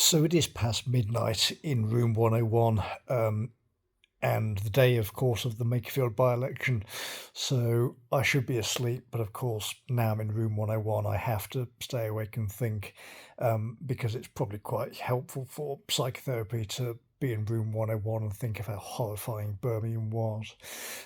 So it is past midnight in room 101, and the day, of course, of the Makerfield by-election. So I should be asleep, but of course, now I'm in room 101, I have to stay awake and think, because it's probably quite helpful for psychotherapy to be in room 101 and think of how horrifying Birmingham was.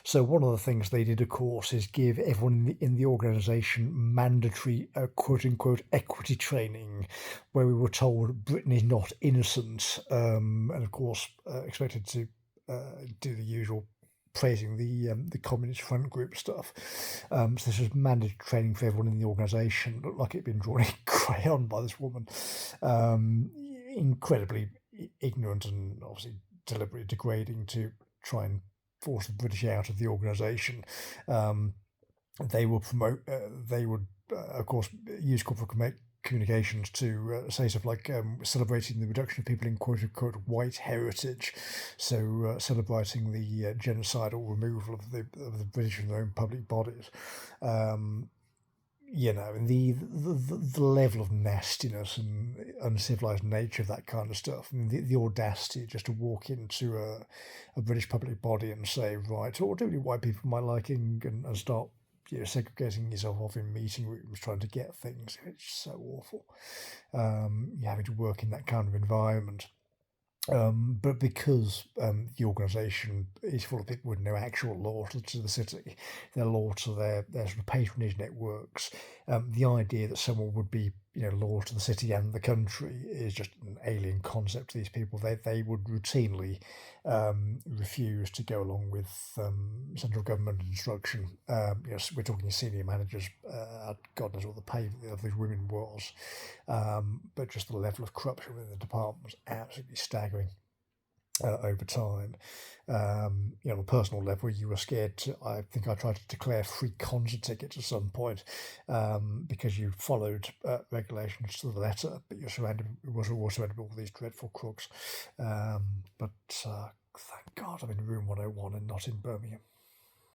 So one of the things they did, of course, is give everyone in the organisation mandatory quote unquote equity training, where we were told Britain is not innocent, and of course expected to do the usual praising the Communist Front Group stuff. So this was mandatory training for everyone in the organisation. Looked like it'd been drawn in crayon by this woman. Um, Incredibly ignorant and obviously deliberately degrading to try and force the British out of the organisation. Um, they will promote. They would, of course, use corporate communications to say stuff like celebrating the reduction of people in quote unquote white heritage, so celebrating the genocidal removal of the British from their own public bodies. Um, and the level of nastiness and uncivilized nature of that kind of stuff. I mean, the audacity just to walk into a British public body and say, right, what do white people my liking, and start segregating yourself off in meeting rooms trying to get things. It's so awful. You having to work in that kind of environment. But because the organisation is full of people with no actual law to the city, their law to their sort of patronage networks, the idea that someone would be law to the city and the country is just an alien concept to these people. They would routinely refuse to go along with central government instruction. We're talking senior managers. God knows what the pay of these women was, but just the level of corruption within the department was absolutely staggering. Over time, on a personal level, you were scared to. I think I tried to declare free concert tickets at some point, because you followed regulations to the letter, but you're surrounded. It was also surrounded by all these dreadful crooks. But thank God I'm in room 101 and not in Birmingham.